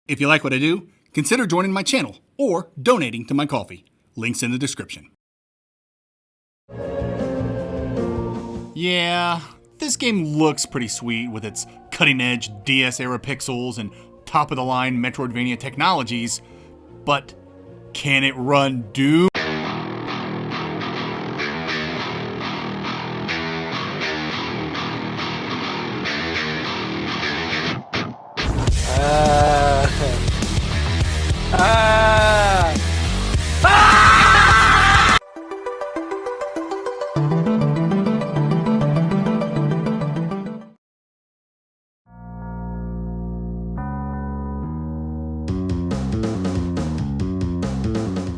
If you like what I do, consider joining my channel or donating to my coffee. Links in the description. Yeah, this game looks pretty sweet with its cutting-edge DS-era pixels and top-of-the-line Metroidvania technologies, but can it run Doom?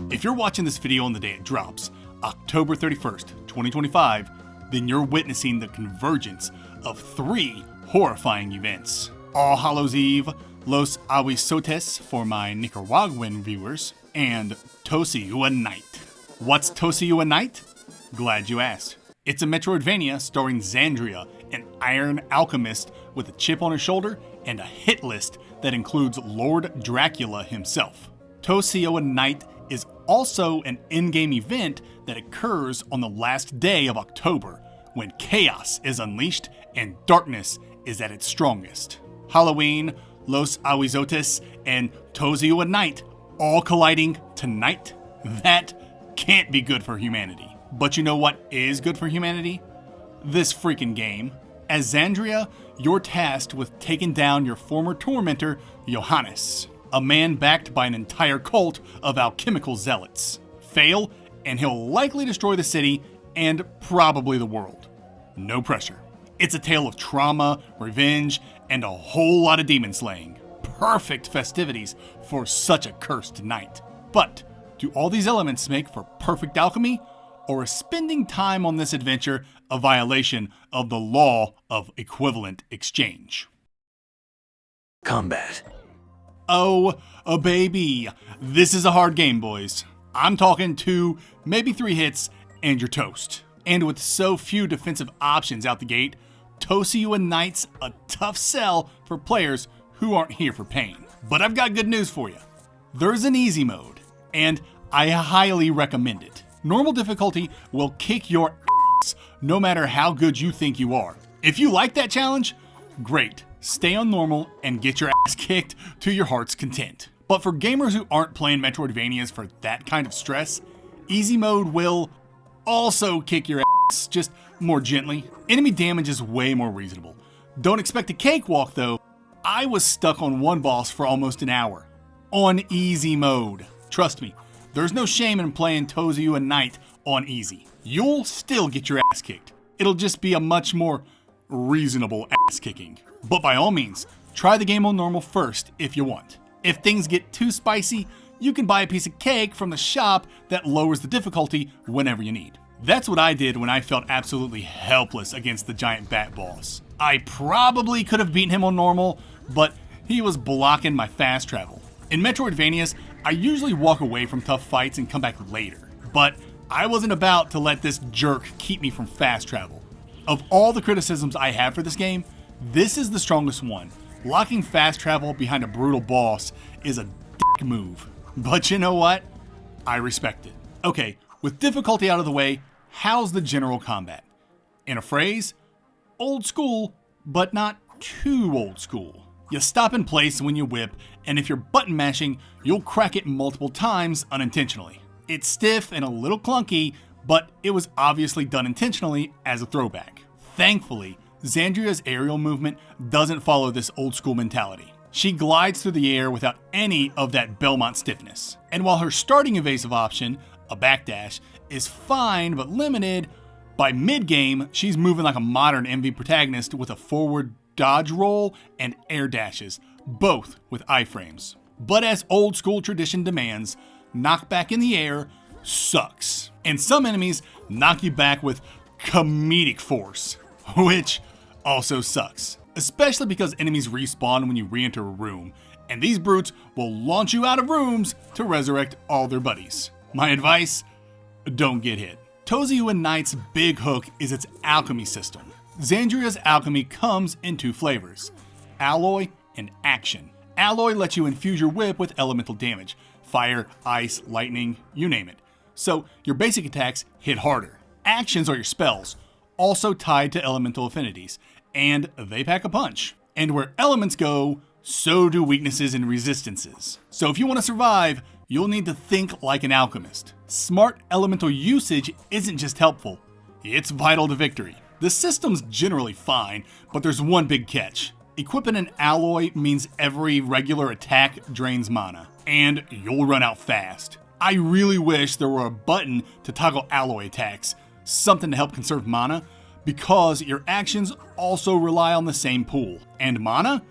If you're watching this video on the day it drops, October 31st, 2025, then you're witnessing the convergence of three horrifying events. All Hallows Eve, Los Aguizotes for my Nicaraguan viewers, and Toziuha Night. What's Toziuha Night? Glad you asked. It's a Metroidvania starring Xandria, an iron alchemist with a chip on his shoulder and a hit list that includes Lord Dracula himself. Toziuha Night is also an in-game event that occurs on the last day of October, when chaos is unleashed and darkness is at its strongest. Halloween, Los Aguizotes, and Toziuha Night all colliding tonight? That can't be good for humanity. But you know what is good for humanity? This freaking game. As Xandria, you're tasked with taking down your former tormentor, Johannes, a man backed by an entire cult of alchemical zealots. Fail, and he'll likely destroy the city and probably the world. No pressure. It's a tale of trauma, revenge, and a whole lot of demon slaying. Perfect festivities for such a cursed night. But do all these elements make for perfect alchemy, or is spending time on this adventure a violation of the law of equivalent exchange? Combat. Oh, a baby. This is a hard game, boys. I'm talking 2, maybe 3 hits, and you're toast. And with so few defensive options out the gate, Toziuha Night's a tough sell for players who aren't here for pain. But I've got good news for you. There's an easy mode, and I highly recommend it. Normal difficulty will kick your ass no matter how good you think you are. If you like that challenge, great. Stay on normal and get your ass kicked to your heart's content. But for gamers who aren't playing Metroidvanias for that kind of stress, easy mode will also kick your ass, just more gently. Enemy damage is way more reasonable. Don't expect a cakewalk though. I was stuck on one boss for almost an hour. On easy mode. Trust me, there's no shame in playing Toziuha Night on easy. You'll still get your ass kicked. It'll just be a much more reasonable ass kicking. But by all means, try the game on normal first if you want. If things get too spicy, you can buy a piece of cake from the shop that lowers the difficulty whenever you need. That's what I did when I felt absolutely helpless against the giant bat boss. I probably could have beaten him on normal, but he was blocking my fast travel. In Metroidvanias, I usually walk away from tough fights and come back later, but I wasn't about to let this jerk keep me from fast travel. Of all the criticisms I have for this game, this is the strongest one. Locking fast travel behind a brutal boss is a dick move. But you know what? I respect it. Okay, with difficulty out of the way, how's the general combat? In a phrase, old school, but not too old school. You stop in place when you whip, and if you're button mashing, you'll crack it multiple times unintentionally. It's stiff and a little clunky, but it was obviously done intentionally as a throwback. Thankfully, Xandria's aerial movement doesn't follow this old school mentality. She glides through the air without any of that Belmont stiffness. And while her starting evasive option, a backdash, is fine but limited, by mid-game, she's moving like a modern MV protagonist with a forward dodge roll and air dashes, both with iframes. But as old school tradition demands, knockback in the air sucks. And some enemies knock you back with comedic force, which also sucks. Especially because enemies respawn when you re-enter a room, and these brutes will launch you out of rooms to resurrect all their buddies. My advice? Don't get hit. Toziuha Night's big hook is its alchemy system. Xandria's alchemy comes in 2 flavors, alloy and action. Alloy lets you infuse your whip with elemental damage. Fire, ice, lightning, you name it. So your basic attacks hit harder. Actions are your spells, also tied to elemental affinities, and they pack a punch. And where elements go, so do weaknesses and resistances. So if you want to survive, you'll need to think like an alchemist. Smart elemental usage isn't just helpful, it's vital to victory. The system's generally fine, but there's one big catch. Equipping an alloy means every regular attack drains mana, and you'll run out fast. I really wish there were a button to toggle alloy attacks, something to help conserve mana, because your actions also rely on the same pool. And mana?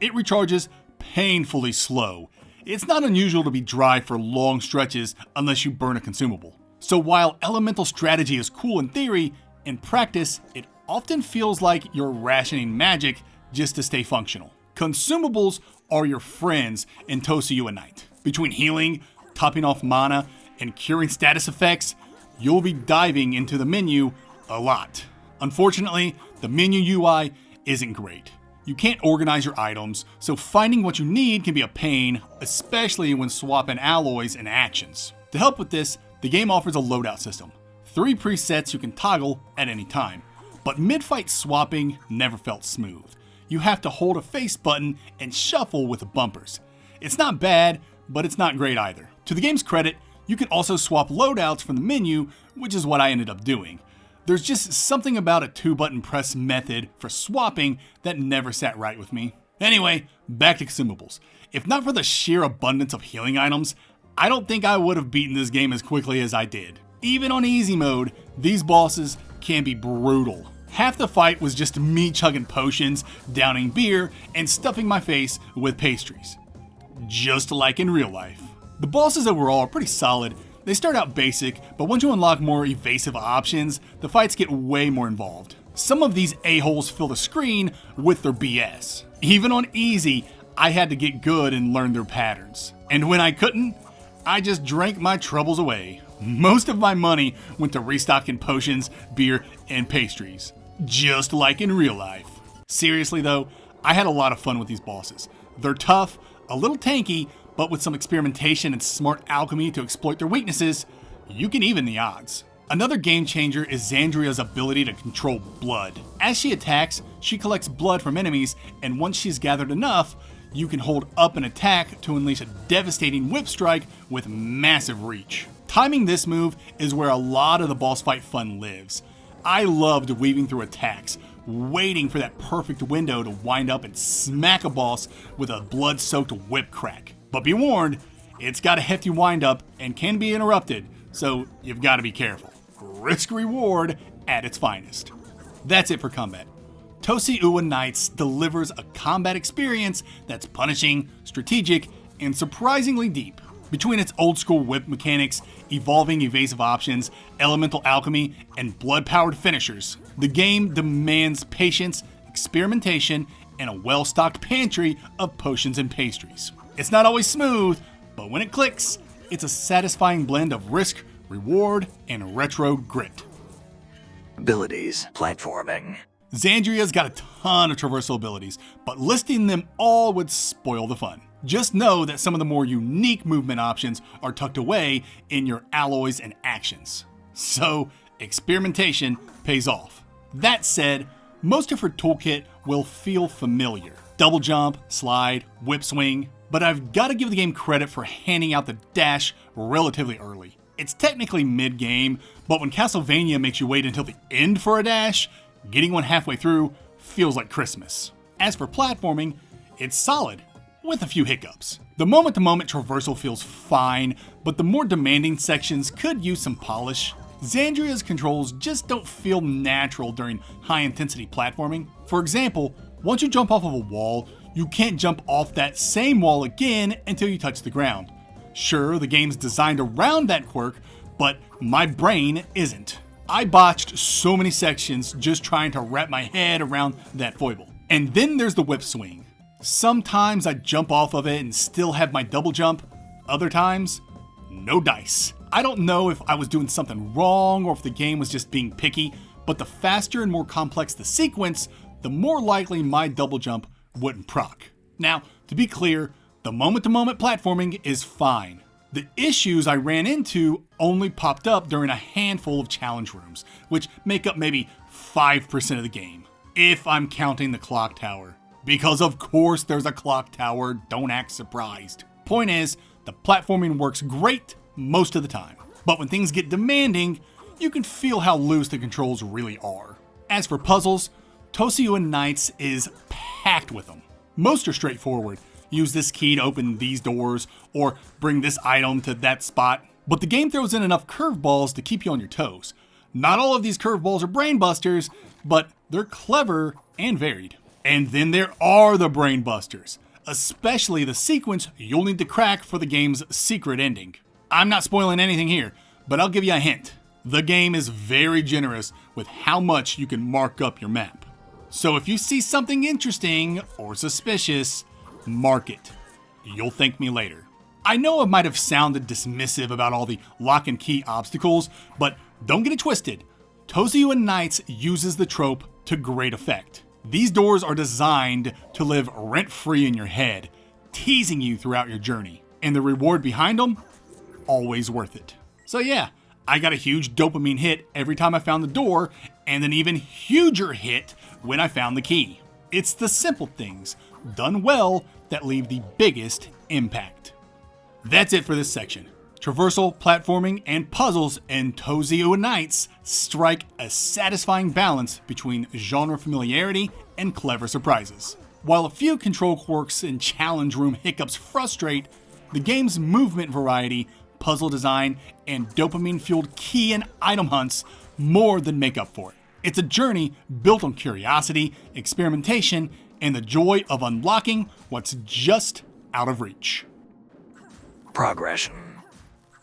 It recharges painfully slow. It's not unusual to be dry for long stretches unless you burn a consumable. So while elemental strategy is cool in theory, in practice, it often feels like you're rationing magic just to stay functional. Consumables are your friends in Toziuha Night. Between healing, topping off mana, and curing status effects, you'll be diving into the menu a lot. Unfortunately, the menu UI isn't great. You can't organize your items, so finding what you need can be a pain, especially when swapping alloys and actions. To help with this, the game offers a loadout system. 3 presets you can toggle at any time, but mid-fight swapping never felt smooth. You have to hold a face button and shuffle with the bumpers. It's not bad, but it's not great either. To the game's credit, you can also swap loadouts from the menu, which is what I ended up doing. There's just something about a 2-button press method for swapping that never sat right with me. Anyway, back to consumables. If not for the sheer abundance of healing items, I don't think I would have beaten this game as quickly as I did. Even on easy mode, these bosses can be brutal. Half the fight was just me chugging potions, downing beer, and stuffing my face with pastries. Just like in real life. The bosses overall are pretty solid. They start out basic, but once you unlock more evasive options, the fights get way more involved. Some of these a-holes fill the screen with their BS. Even on easy, I had to get good and learn their patterns. And when I couldn't, I just drank my troubles away. Most of my money went to restocking potions, beer, and pastries. Just like in real life. Seriously though, I had a lot of fun with these bosses. They're tough, a little tanky, but with some experimentation and smart alchemy to exploit their weaknesses, you can even the odds. Another game changer is Xandria's ability to control blood. As she attacks, she collects blood from enemies, and once she's gathered enough, you can hold up an attack to unleash a devastating whip strike with massive reach. Timing this move is where a lot of the boss fight fun lives. I loved weaving through attacks, waiting for that perfect window to wind up and smack a boss with a blood-soaked whip crack. But be warned, it's got a hefty wind up and can be interrupted, so you've got to be careful. Risk reward at its finest. That's it for combat. Toziuha Nights delivers a combat experience that's punishing, strategic, and surprisingly deep. Between its old school whip mechanics, evolving evasive options, elemental alchemy, and blood-powered finishers, the game demands patience, experimentation, and a well-stocked pantry of potions and pastries. It's not always smooth, but when it clicks, it's a satisfying blend of risk, reward, and retro grit. Abilities. Platforming. Xandria's got a ton of traversal abilities, but listing them all would spoil the fun. Just know that some of the more unique movement options are tucked away in your alloys and actions. So, experimentation pays off. That said, most of her toolkit will feel familiar. Double jump, slide, whip swing, but I've got to give the game credit for handing out the dash relatively early. It's technically mid-game, but when Castlevania makes you wait until the end for a dash, getting one halfway through feels like Christmas. As for platforming, it's solid, with a few hiccups. The moment-to-moment traversal feels fine, but the more demanding sections could use some polish. Xandria's controls just don't feel natural during high-intensity platforming. For example, once you jump off of a wall, you can't jump off that same wall again until you touch the ground. Sure, the game's designed around that quirk, but my brain isn't. I botched so many sections just trying to wrap my head around that foible. And then there's the whip swing. Sometimes I jump off of it and still have my double jump. Other times, no dice. I don't know if I was doing something wrong or if the game was just being picky, but the faster and more complex the sequence, the more likely my double jump wouldn't proc. Now, to To be clear, the moment-to-moment platforming is fine. The issues I ran into only popped up during a handful of challenge rooms, which make up maybe 5% of the game, if I'm counting the clock tower. Because of course there's a clock tower, don't act surprised. Point is, the platforming works great most of the time, but when things get demanding, you can feel how loose the controls really are. As for puzzles, Toziuha Nights is packed with them. Most are straightforward. Use this key to open these doors, or bring this item to that spot. But the game throws in enough curveballs to keep you on your toes. Not all of these curveballs are brain busters, but they're clever and varied. And then there are the brain busters, especially the sequence you'll need to crack for the game's secret ending. I'm not spoiling anything here, but I'll give you a hint. The game is very generous with how much you can mark up your map. So if you see something interesting or suspicious, mark it. You'll thank me later. I know I might have sounded dismissive about all the lock and key obstacles, but don't get it twisted. Toziuha Nights uses the trope to great effect. These doors are designed to live rent-free in your head, teasing you throughout your journey. And the reward behind them? Always worth it. So yeah, I got a huge dopamine hit every time I found the door, and an even huger hit when I found the key. It's the simple things, done well, that leave the biggest impact. That's it for this section. Traversal, platforming, and puzzles in Toziuha Nights strike a satisfying balance between genre familiarity and clever surprises. While a few control quirks and challenge room hiccups frustrate, the game's movement variety, puzzle design, and dopamine-fueled key and item hunts more than make up for it. It's a journey built on curiosity, experimentation, and the joy of unlocking what's just out of reach. Progression.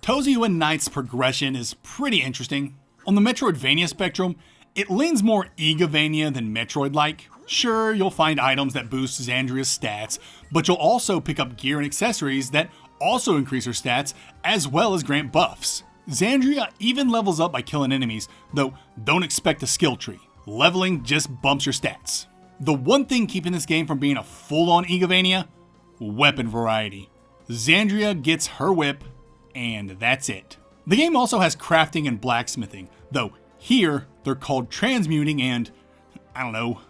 Toziuha Nights' progression is pretty interesting. On the Metroidvania spectrum, it leans more Igavania than Metroid-like. Sure, you'll find items that boost Xandria's stats, but you'll also pick up gear and accessories that also increase her stats, as well as grant buffs. Xandria even levels up by killing enemies, though don't expect a skill tree. Leveling just bumps your stats. The one thing keeping this game from being a full-on Igavania? Weapon variety. Xandria gets her whip, and that's it. The game also has crafting and blacksmithing, though here they're called transmuting and,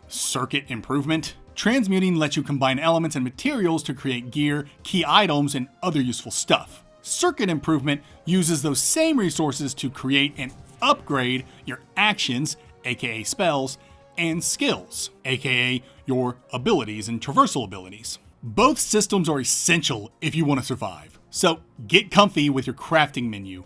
circuit improvement. Transmuting lets you combine elements and materials to create gear, key items, and other useful stuff. Circuit improvement uses those same resources to create and upgrade your actions, aka spells, and skills, aka your abilities and traversal abilities. Both systems are essential if you want to survive, so get comfy with your crafting menu.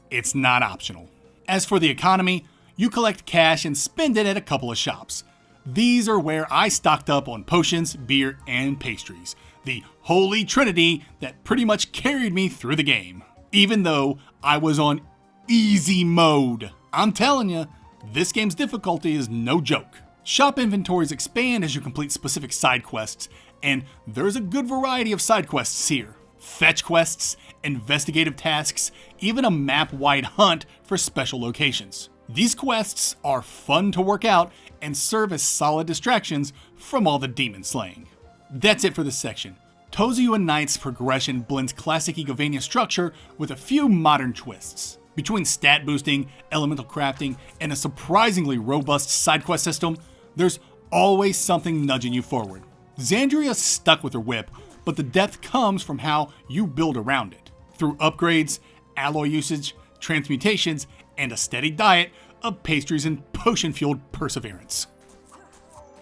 It's not optional. As for the economy, you collect cash and spend it at a couple of shops. These are where I stocked up on potions, beer, and pastries. The holy trinity that pretty much carried me through the game, even though I was on easy mode. I'm telling you, this game's difficulty is no joke. Shop inventories expand as you complete specific side quests, and there's a good variety of side quests here. Fetch quests, investigative tasks, even a map-wide hunt for special locations. These quests are fun to work out and serve as solid distractions from all the demon slaying. That's it for this section. Toziuha Nights' progression blends classic Igavania structure with a few modern twists. Between stat boosting, elemental crafting, and a surprisingly robust side quest system, there's always something nudging you forward. Xandria's stuck with her whip, but the depth comes from how you build around it. Through upgrades, alloy usage, transmutations, and a steady diet of pastries and potion-fueled perseverance.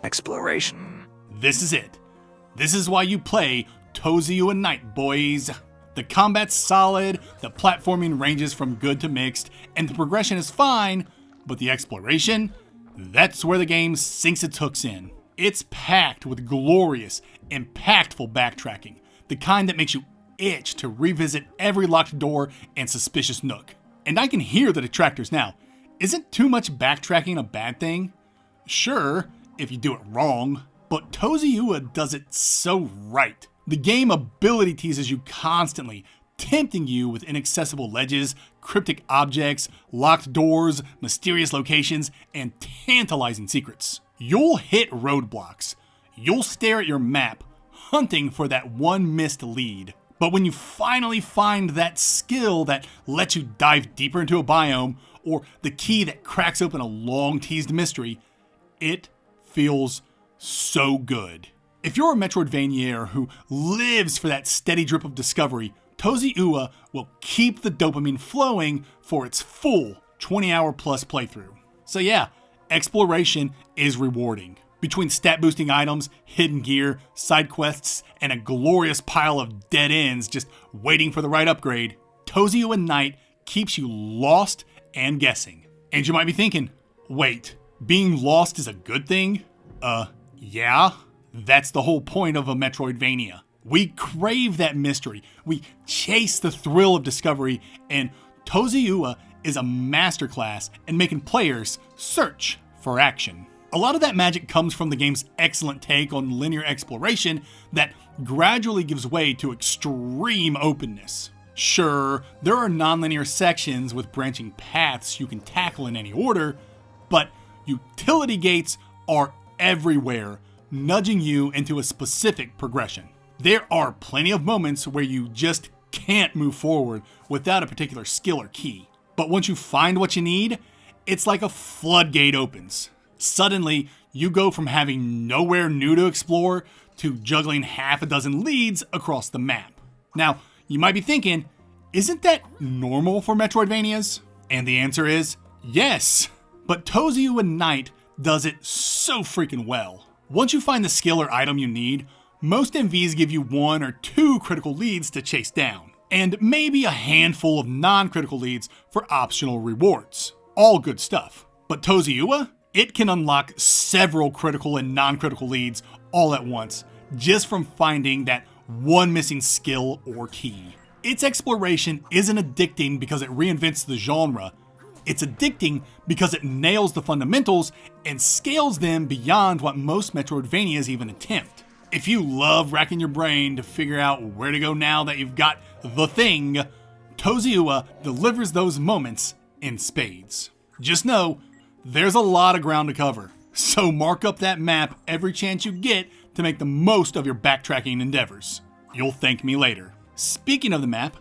Exploration. This is it. This is why you play Toziuha Nights, boys. The combat's solid, the platforming ranges from good to mixed, and the progression is fine, but the exploration? That's where the game sinks its hooks in. It's packed with glorious, impactful backtracking, the kind that makes you itch to revisit every locked door and suspicious nook. And I can hear the detractors now. Isn't too much backtracking a bad thing? Sure, if you do it wrong, but Toziuha does it so right. The game ability teases you constantly, tempting you with inaccessible ledges, cryptic objects, locked doors, mysterious locations, and tantalizing secrets. You'll hit roadblocks. You'll stare at your map, hunting for that one missed lead. But when you finally find that skill that lets you dive deeper into a biome, or the key that cracks open a long-teased mystery, it feels so good. If you're a Metroidvanianer who lives for that steady drip of discovery, Toziuha will keep the dopamine flowing for its full 20-hour plus playthrough. So yeah, exploration is rewarding. Between stat-boosting items, hidden gear, side quests, and a glorious pile of dead ends just waiting for the right upgrade, Toziuha Night keeps you lost and guessing. And you might be thinking, wait, being lost is a good thing? Yeah, that's the whole point of a Metroidvania. We crave that mystery, we chase the thrill of discovery, and Toziuha is a masterclass in making players search for action. A lot of that magic comes from the game's excellent take on linear exploration that gradually gives way to extreme openness. Sure, there are non-linear sections with branching paths you can tackle in any order, but utility gates are everywhere, nudging you into a specific progression. There are plenty of moments where you just can't move forward without a particular skill or key. But once you find what you need, it's like a floodgate opens. Suddenly, you go from having nowhere new to explore to juggling half a dozen leads across the map. Now, you might be thinking, isn't that normal for Metroidvanias? And the answer is yes. But Toziuha Night does it so freaking well. Once you find the skill or item you need, most MVs give you 1 or 2 critical leads to chase down, and maybe a handful of non-critical leads for optional rewards. All good stuff. But Toziuha? It can unlock several critical and non-critical leads all at once, just from finding that one missing skill or key. Its exploration isn't addicting because it reinvents the genre. It's addicting because it nails the fundamentals and scales them beyond what most Metroidvanias even attempt. If you love racking your brain to figure out where to go now that you've got the thing, Toziuha delivers those moments in spades. Just know, there's a lot of ground to cover, so mark up that map every chance you get to make the most of your backtracking endeavors. You'll thank me later. Speaking of the map,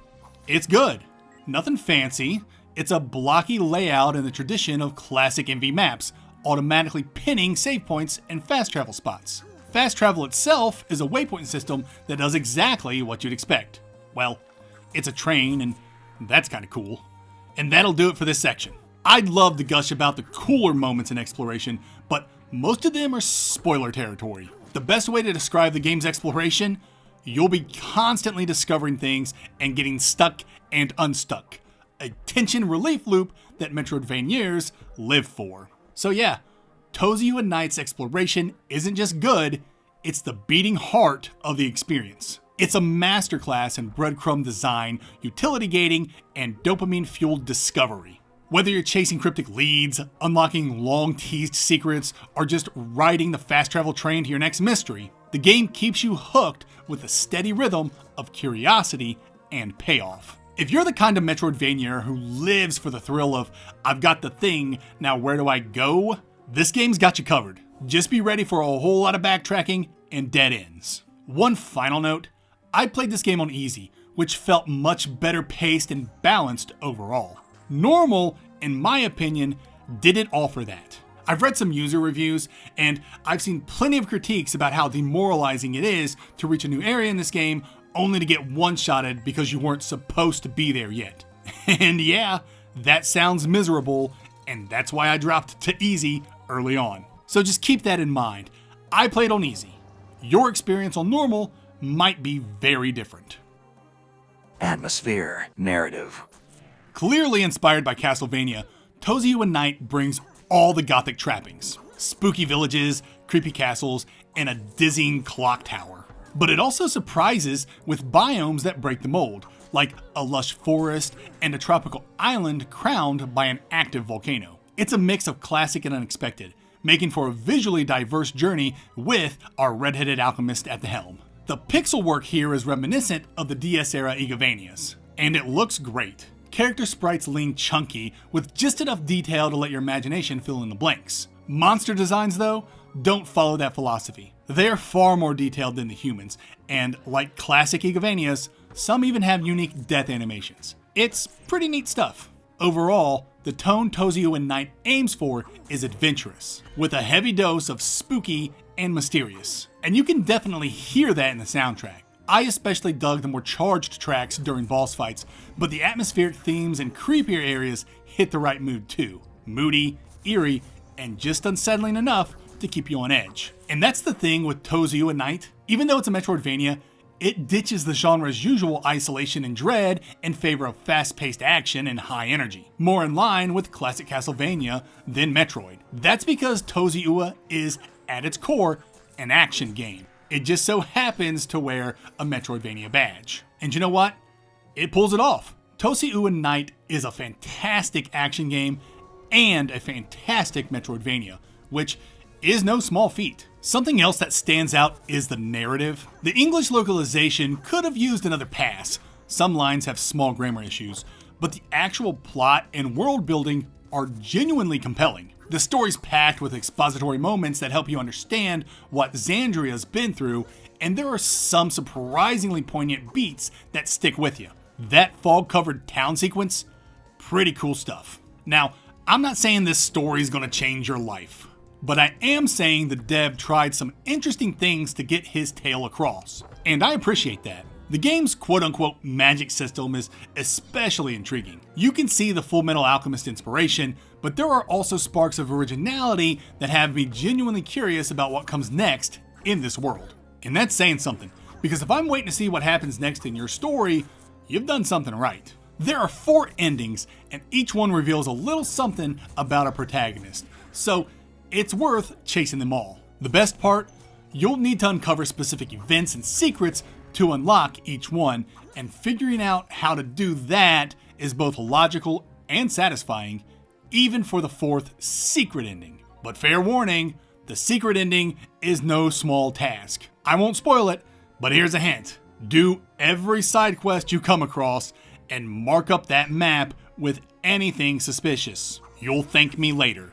it's good. Nothing fancy. It's a blocky layout in the tradition of classic MV maps, automatically pinning save points and fast travel spots. Fast travel itself is a waypoint system that does exactly what you'd expect. Well, it's a train, and that's kind of cool. And that'll do it for this section. I'd love to gush about the cooler moments in exploration, but most of them are spoiler territory. The best way to describe the game's exploration? You'll be constantly discovering things and getting stuck and unstuck. A tension relief loop that Metroidvaniers live for. So yeah, Toziuha Night's exploration isn't just good, it's the beating heart of the experience. It's a masterclass in breadcrumb design, utility gating, and dopamine-fueled discovery. Whether you're chasing cryptic leads, unlocking long-teased secrets, or just riding the fast travel train to your next mystery, the game keeps you hooked with a steady rhythm of curiosity and payoff. If you're the kind of Metroidvania who lives for the thrill of, I've got the thing, now where do I go? This game's got you covered. Just be ready for a whole lot of backtracking and dead ends. One final note, I played this game on easy, which felt much better paced and balanced overall. Normal, in my opinion, didn't offer that. I've read some user reviews, and I've seen plenty of critiques about how demoralizing it is to reach a new area in this game only to get one-shotted because you weren't supposed to be there yet. And yeah, that sounds miserable, and that's why I dropped to easy early on. So just keep that in mind. I played on easy. Your experience on normal might be very different. Atmosphere, narrative. Clearly inspired by Castlevania, Toziuha Night brings all the gothic trappings. Spooky villages, creepy castles, and a dizzying clock tower. But it also surprises with biomes that break the mold, like a lush forest and a tropical island crowned by an active volcano. It's a mix of classic and unexpected, making for a visually diverse journey with our red-headed alchemist at the helm. The pixel work here is reminiscent of the DS-era Igavanias, and it looks great. Character sprites lean chunky, with just enough detail to let your imagination fill in the blanks. Monster designs, though, don't follow that philosophy. They're far more detailed than the humans, and like classic Metroidvanias, some even have unique death animations. It's pretty neat stuff. Overall, the tone Toziuha Night aims for is adventurous, with a heavy dose of spooky and mysterious. And you can definitely hear that in the soundtrack. I especially dug the more charged tracks during boss fights, but the atmospheric themes and creepier areas hit the right mood too. Moody, eerie, and just unsettling enough to keep you on edge. And that's the thing with Toziuha Night. Even though it's a Metroidvania, it ditches the genre's usual isolation and dread in favor of fast-paced action and high energy, more in line with classic Castlevania than Metroid. That's because Toziuha is, at its core, an action game. It just so happens to wear a Metroidvania badge. And you know what? It pulls it off. Toziuha Night is a fantastic action game and a fantastic Metroidvania, which is no small feat. Something else that stands out is the narrative. The English localization could have used another pass. Some lines have small grammar issues, but the actual plot and world building are genuinely compelling. The story's packed with expository moments that help you understand what Xandria's been through, and there are some surprisingly poignant beats that stick with you. That fog-covered town sequence, pretty cool stuff. Now, I'm not saying this story's gonna change your life, but I am saying the dev tried some interesting things to get his tale across, and I appreciate that. The game's quote-unquote magic system is especially intriguing. You can see the Fullmetal Alchemist inspiration, but there are also sparks of originality that have me genuinely curious about what comes next in this world. And that's saying something, because if I'm waiting to see what happens next in your story, you've done something right. There are 4 endings, and each one reveals a little something about a protagonist, so it's worth chasing them all. The best part? You'll need to uncover specific events and secrets to unlock each one, and figuring out how to do that is both logical and satisfying, even for the 4th secret ending. But fair warning, the secret ending is no small task. I won't spoil it, but here's a hint. Do every side quest you come across and mark up that map with anything suspicious. You'll thank me later.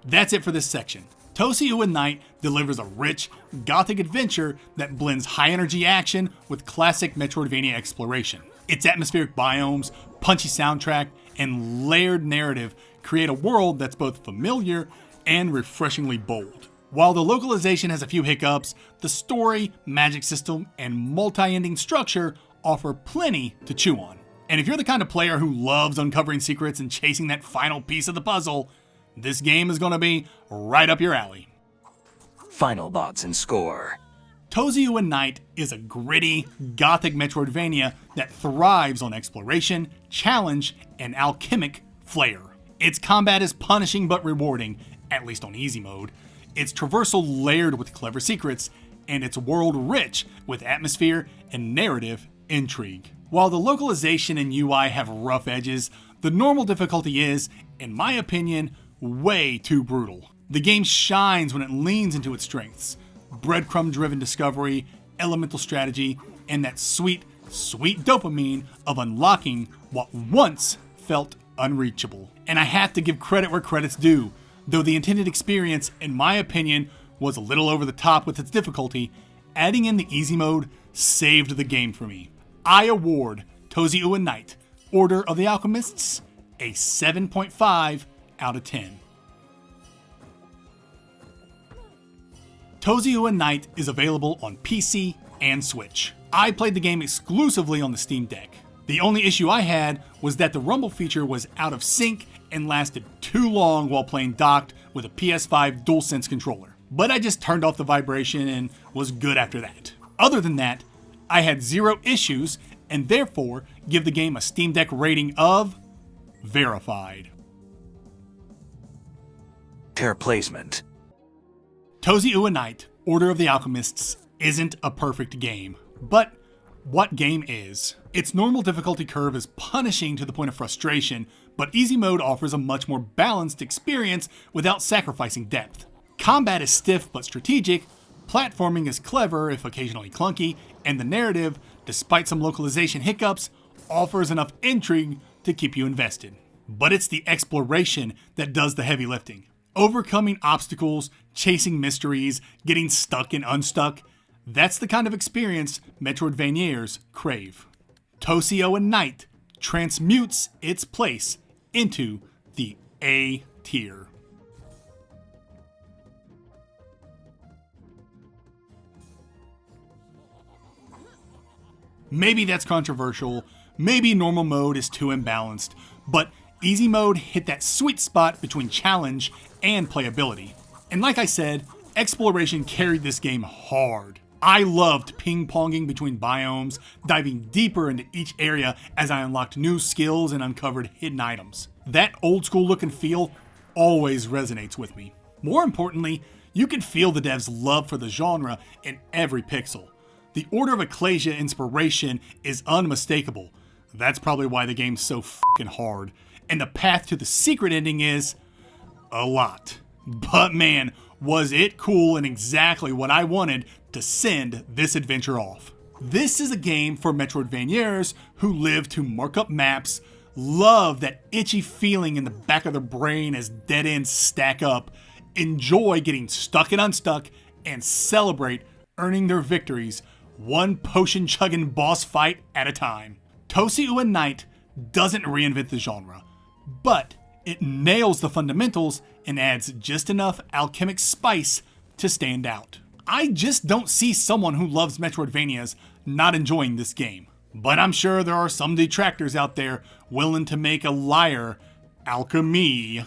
That's it for this section. Toziuha Night delivers a rich, gothic adventure that blends high-energy action with classic Metroidvania exploration. Its atmospheric biomes, punchy soundtrack, and layered narrative create a world that's both familiar and refreshingly bold. While the localization has a few hiccups, the story, magic system, and multi-ending structure offer plenty to chew on. And if you're the kind of player who loves uncovering secrets and chasing that final piece of the puzzle, this game is going to be right up your alley. Final thoughts and score. Toziuha Night is a gritty, gothic Metroidvania that thrives on exploration, challenge, and alchemic flair. Its combat is punishing but rewarding, at least on easy mode. Its traversal layered with clever secrets, and its world rich with atmosphere and narrative intrigue. While the localization and UI have rough edges, the normal difficulty is, in my opinion, way too brutal. The game shines when it leans into its strengths: breadcrumb-driven discovery, elemental strategy, and that sweet, sweet dopamine of unlocking what once felt unreachable. And I have to give credit where credit's due. Though the intended experience, in my opinion, was a little over the top with its difficulty, adding in the easy mode saved the game for me. I award Toziuha Night, Order of the Alchemists, a 7.5 out of 10. Toziuha Night is available on PC and Switch. I played the game exclusively on the Steam Deck. The only issue I had was that the rumble feature was out of sync and lasted too long while playing docked with a PS5 DualSense controller. But I just turned off the vibration and was good after that. Other than that, I had 0 issues and therefore give the game a Steam Deck rating of verified. Pair placement. Toziuha Night, Order of the Alchemists isn't a perfect game, but what game is? Its normal difficulty curve is punishing to the point of frustration, but easy mode offers a much more balanced experience without sacrificing depth. Combat is stiff but strategic, platforming is clever if occasionally clunky, and the narrative, despite some localization hiccups, offers enough intrigue to keep you invested. But it's the exploration that does the heavy lifting. Overcoming obstacles, chasing mysteries, getting stuck and unstuck, that's the kind of experience Metroidvaniers crave. Toziuha Night transmutes its place into the A tier. Maybe that's controversial, maybe normal mode is too imbalanced, but easy mode hit that sweet spot between challenge and playability. And like I said, exploration carried this game hard. I loved ping-ponging between biomes, diving deeper into each area as I unlocked new skills and uncovered hidden items. That old-school look and feel always resonates with me. More importantly, you can feel the devs' love for the genre in every pixel. The Order of Ecclesia inspiration is unmistakable. That's probably why the game's so f***ing hard. And the path to the secret ending is a lot. But man, was it cool and exactly what I wanted to send this adventure off. This is a game for Metroidvaniers who live to mark up maps, love that itchy feeling in the back of their brain as dead ends stack up, enjoy getting stuck and unstuck, and celebrate earning their victories one potion chugging boss fight at a time. Toziuha Night doesn't reinvent the genre, but it nails the fundamentals and adds just enough alchemic spice to stand out. I just don't see someone who loves Metroidvanias not enjoying this game. But I'm sure there are some detractors out there willing to make a liar alchemy.